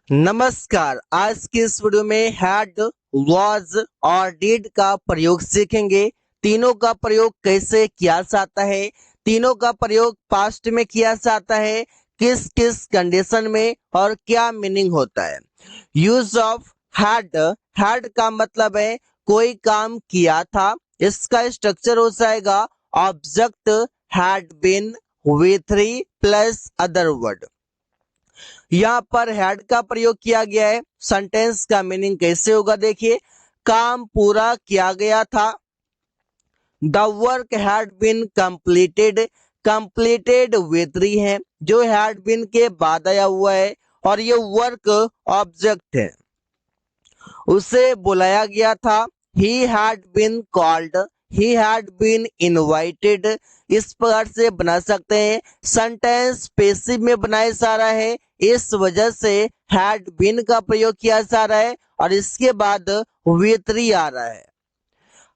नमस्कार। आज की इस वीडियो में हैड, वाज और डिड का प्रयोग सीखेंगे। तीनों का प्रयोग कैसे किया जाता है, तीनों का प्रयोग पास्ट में किया जाता है, किस किस कंडीशन में और क्या मीनिंग होता है। Use of had. हैड का मतलब है कोई काम किया था। इसका स्ट्रक्चर हो जाएगा object had been V three plus other word. यहाँ पर हैड का प्रयोग किया गया है। सेंटेंस का मीनिंग कैसे होगा देखिए, काम पूरा किया गया था। The work had been completed. Completed वेतरी है जो हैड बीन के बाद आया हुआ है और ये वर्क ऑब्जेक्ट है। उसे बुलाया गया था। He had been called, he had been invited. इस प्रकार से बना सकते हैं। सेंटेंस पैसिव में बनाया जा रहा है, इस वजह से हैड बीन का प्रयोग किया जा रहा है और इसके बाद वी3 आ रहा है।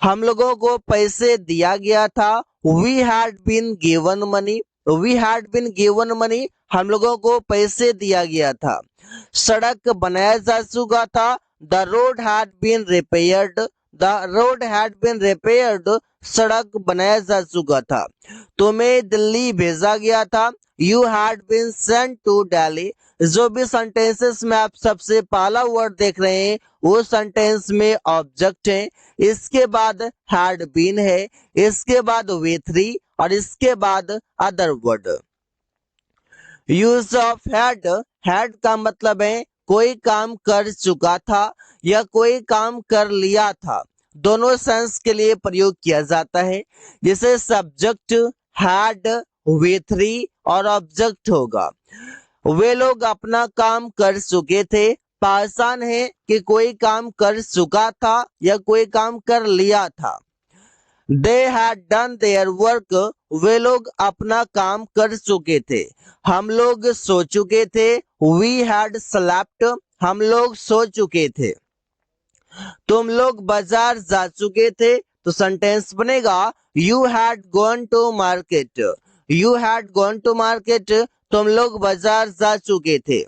हम लोगों को पैसे दिया गया था। We had been given money. We had been given money, हम लोगों को पैसे दिया गया था। सड़क बनाया जा चुका था। The road had been repaired. The road had been repaired, सड़क बनाया जा चुका था। तुम्हें दिल्ली भेजा गया था। You had been sent to Delhi. जो भी सेंटेंसेस में आप सबसे पहला वर्ड देख रहे हैं वो सेंटेंस में ऑब्जेक्ट है। इसके बाद हैड बीन है, इसके बाद वे थ्री और इसके बाद other word. Use of had. Had का मतलब है कोई काम कर चुका था या कोई काम कर लिया था। दोनों सेंस के लिए प्रयोग किया जाता है। जैसे सब्जेक्ट हैड वे थ्री और ऑब्जेक्ट होगा। वे लोग अपना काम कर चुके थे। पासान है कि कोई काम कर चुका था या कोई काम कर लिया था। They had done their work. वे लोग अपना काम कर चुके थे। हम लोग सो चुके थे। We had slept. हम लोग सो चुके थे। तुम लोग बाजार जा चुके थे तो सेंटेंस बनेगा you had gone to market. You had gone to market, तुम लोग बाजार जा चुके थे।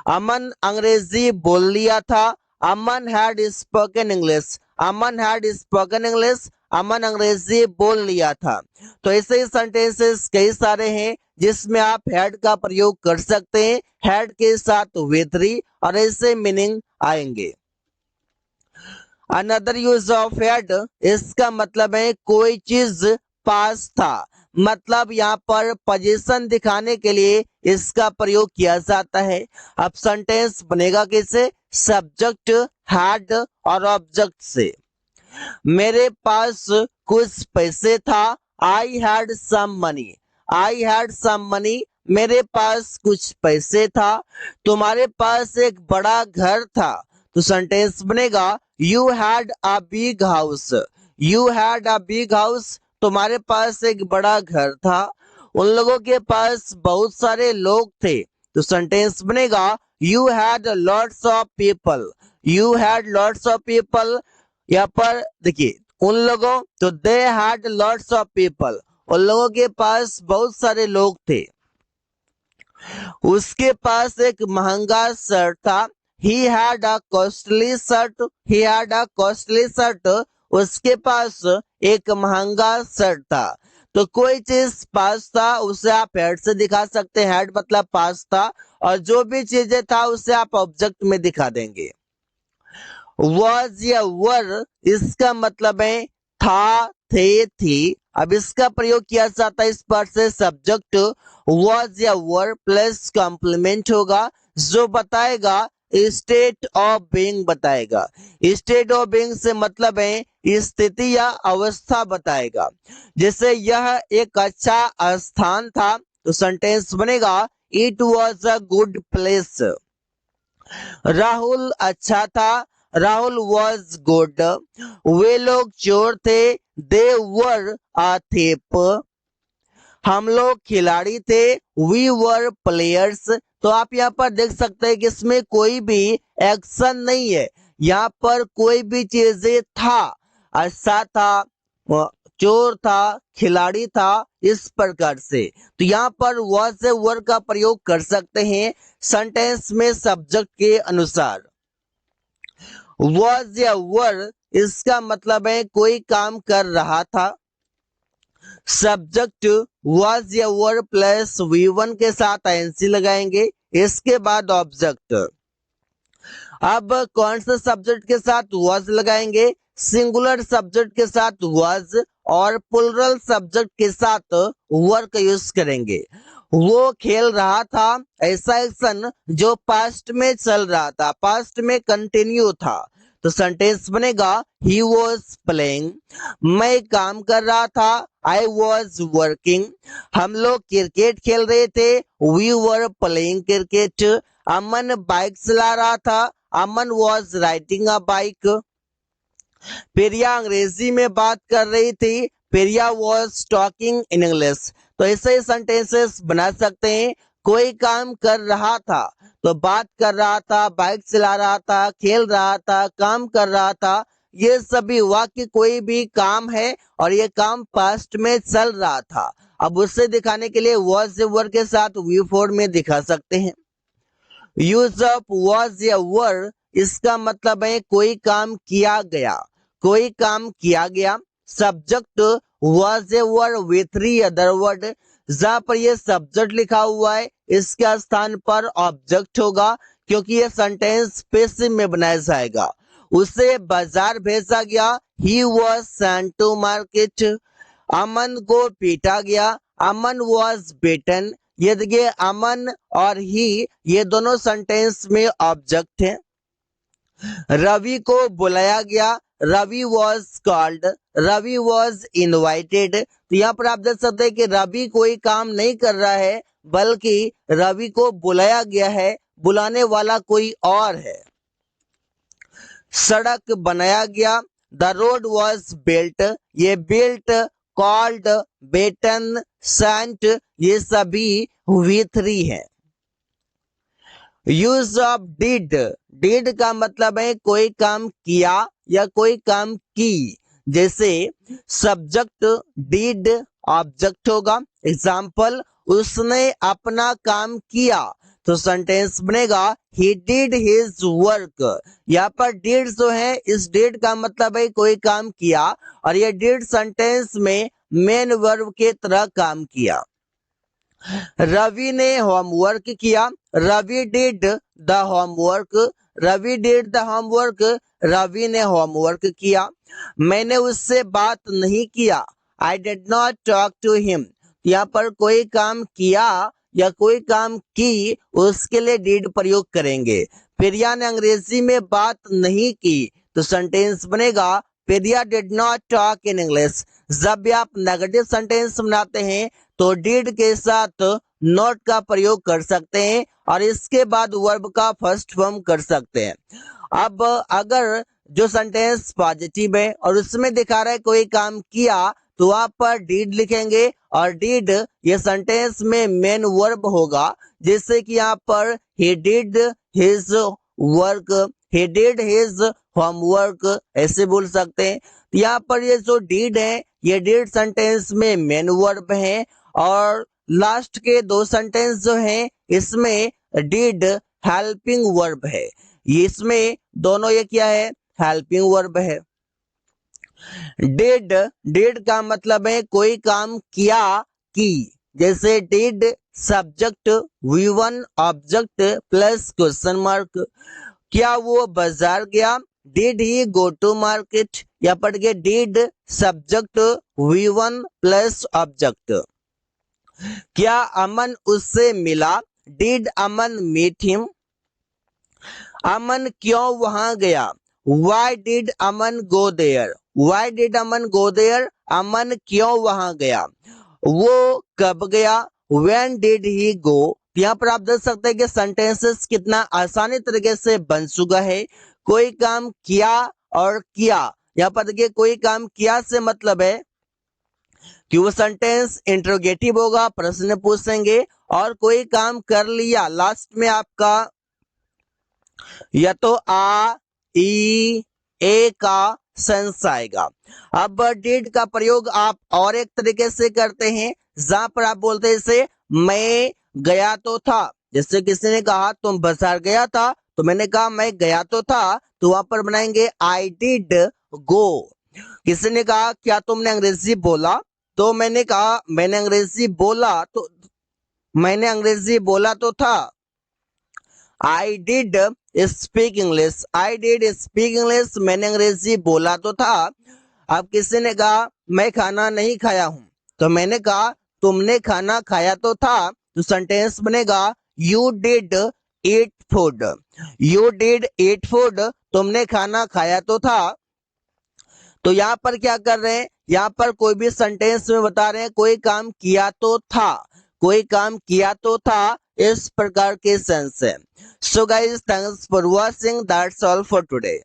अमन अंग्रेजी बोल लिया था। Aman had spoken English. Aman had spoken English, Aman अंग्रेजी बोल लिया था। तो ऐसे ही सेंटेंसेस कई सारे हैं जिसमें आप हैड का प्रयोग कर सकते हैं। हैड के साथ वे थ्री और ऐसे मीनिंग आएंगे। अनदर यूज ऑफ हैड, इसका मतलब है कोई चीज पास था। मतलब यहाँ पर पोजीशन दिखाने के लिए इसका प्रयोग किया जाता है। अब सेंटेंस बनेगा कैसे, सब्जेक्ट हैड और ऑब्जेक्ट से। मेरे पास कुछ पैसे था। I had some money. I had some money, मेरे पास कुछ पैसे था। तुम्हारे पास एक बड़ा घर था तो सेंटेंस बनेगा you had a big house. You had a big house, तुम्हारे पास एक बड़ा घर था। उन लोगों के पास बहुत सारे लोग थे तो सेंटेंस बनेगा you had lots of people. You had lots of people. यहाँ पर देखिए उन लोगों, तो they had lots of people, उन लोगों के पास बहुत सारे लोग थे। उसके पास एक महंगा शर्ट था। He had a costly shirt. He had a costly shirt, उसके पास एक महंगा शर्ट था। तो कोई चीज पास था उसे आप हैड से दिखा सकते हैं। हैड मतलब पास था और जो भी चीजें था उसे आप ऑब्जेक्ट में दिखा देंगे। वॉज या वर, इसका मतलब है था, थे, थी। अब इसका प्रयोग किया जाता है इस पर से सब्जेक्ट वॉज या वर प्लस कॉम्प्लीमेंट होगा जो बताएगा स्टेट ऑफ बीइंग बताएगा। स्टेट ऑफ बीइंग से मतलब है स्थिति या अवस्था बताएगा। जैसे यह एक अच्छा स्थान था तो सेंटेंस बनेगा it was a good place. Rahul अच्छा था। Rahul was good. वे लोग चोर थे। They were a thief. हम लोग खिलाड़ी थे। We were players. तो आप यहाँ पर देख सकते हैं कि इसमें कोई भी एक्शन नहीं है। यहाँ पर कोई भी चीजें था, अच्छा था, चोर था, खिलाड़ी था, इस प्रकार से। तो यहाँ पर was या were का प्रयोग कर सकते हैं सेंटेंस में सब्जेक्ट के अनुसार। was या were इसका मतलब है कोई काम कर रहा था। सब्जेक्ट was या were प्लस V1 के साथ INC लगाएंगे, इसके बाद ऑब्जेक्ट। अब कौन सा सब्जेक्ट के साथ was लगाएंगे? सिंगुलर सब्जेक्ट के साथ was और प्लुरल सब्जेक्ट के साथ were का यूज करेंगे। वो खेल रहा था, ऐसा एक्शन जो पास्ट में चल रहा था, पास्ट में कंटिन्यू था, तो सेंटेंस बनेगा he was playing। मैं काम कर रहा था, I was working। हम लोग क्रिकेट खेल रहे थे, we were playing cricket। Aman bike चला रहा था, अमन was riding a bike। प्रिया अंग्रेजी में बात कर रही थी, प्रिया was talking in English। तो ऐसे सेंटेंसेस बना सकते हैं। कोई काम कर रहा था तो बात कर रहा था, बाइक चला रहा था, खेल रहा था, काम कर रहा था, ये सभी वाक्य कोई भी काम है और ये काम पास्ट में चल रहा था। अब उससे दिखाने के लिए was या were के साथ V4 में दिखा सकते हैं। यूज ऑफ was या were इसका मतलब है कोई काम किया गया, कोई काम किया गया। सब्जेक्ट was या were with 3 अदर वर्ड। जहां पर ये सब्जेक्ट लिखा हुआ है इसके स्थान पर ऑब्जेक्ट होगा, क्योंकि ये सेंटेंस पैसिव में बनाया जाएगा। उसे बाजार भेजा गया, he was sent to market। अमन को पीटा गया, अमन was beaten। ये देखिए अमन और ही ये दोनों सेंटेंस में ऑब्जेक्ट हैं। रवि को बुलाया गया, Ravi was called, Ravi was invited. तो यहाँ पर आप देख सकते हैं कि रवि कोई काम नहीं कर रहा है, बल्कि रवि को बुलाया गया है, बुलाने वाला कोई और है। सड़क बनाया गया, द रोड वॉज बिल्ट। ये बिल्ट, कॉल्ड, बेटन, सेंट ये सभी V3 है। यूज ऑफ डिड, डिड का मतलब है कोई काम किया या कोई काम की। जैसे सब्जेक्ट डिड ऑब्जेक्ट होगा। एग्जाम्पल, उसने अपना काम किया, तो सेंटेंस बनेगा he did his work। यहाँ पर did जो है, इस did का मतलब है कोई काम किया और ये did सेंटेंस में मेन वर्ब के तरह काम किया। रवि ने होमवर्क किया, Ravi did the homework, Ravi did the homework, Ravi ने होमवर्क किया। मैंने उससे बात नहीं किया, I did not talk to him. यहाँ पर कोई काम किया या कोई काम की, उसके लिए डिड प्रयोग करेंगे। प्रिया ने अंग्रेजी में बात नहीं की, तो सेंटेंस बनेगा Priya did not talk in English. जब भी आप नेगेटिव सेंटेंस बनाते हैं तो डिड के साथ नॉट का प्रयोग कर सकते हैं और इसके बाद वर्ब का फर्स्ट फॉर्म कर सकते हैं। अब अगर जो सेंटेंस पॉजिटिव है और उसमें दिखा रहा है कोई काम किया, तो वहां पर डिड लिखेंगे और डिड ये सेंटेंस में मेन वर्ब होगा। जैसे कि यहाँ पर he did his work, he did his homework ऐसे बोल सकते हैं। यहाँ पर ये जो डिड है, ये डिड सेंटेंस में मेन वर्ब है और लास्ट के 2 सेंटेंस जो हैं इसमें डिड हेल्पिंग वर्ब है। इसमें दोनों ये क्या है, हेल्पिंग वर्ब है। डिड, डिड का मतलब है कोई काम किया की। जैसे did subject V1 object plus question mark. क्या वो बाजार गया, did he go to market. या पढ़ के did subject V1 plus object. क्या अमन उससे मिला, did Aman meet him. Aman क्यों वहां गया, why did Aman go there, why did Aman go there, Aman क्यों वहां गया। वो कब गया, व्हेन डिड ही गो। यहाँ पर आप देख सकते हैं कि सेंटेंसेस कितना आसानी तरीके से बन चुका है। कोई काम किया और किया, यहाँ पर देखिए कोई काम किया से मतलब है कि वो सेंटेंस इंट्रोगेटिव होगा, प्रश्न पूछेंगे। और कोई काम कर लिया, लास्ट में आपका या तो आ ई ए का सेंस आएगा। अब डिड का प्रयोग आप और एक तरीके से करते हैं। जहां पर आप बोलते हैं इसे मैं गया तो था। जैसे किसी ने कहा तुम बाजार गया था, तो मैंने कहा मैं गया तो था, तो वहां पर बनाएंगे आई डिड गो। किसी ने कहा क्या तुमने अंग्रेजी बोला, तो मैंने कहा मैंने अंग्रेजी बोला तो था। I did speak English, I did speak English, मैंने अंग्रेजी बोला तो था। अब किसी ने कहा मैं खाना नहीं खाया हूं, तो मैंने कहा तुमने खाना खाया तो था, तो सेंटेंस बनेगा you did eat food, you did eat food, तुमने खाना खाया तो था। तो यहाँ पर क्या कर रहे हैं, यहाँ पर कोई भी सेंटेंस में बता रहे हैं कोई काम किया तो था, कोई काम किया तो था, इस प्रकार के सेंस है। So guys, thanks for watching, that's all for today.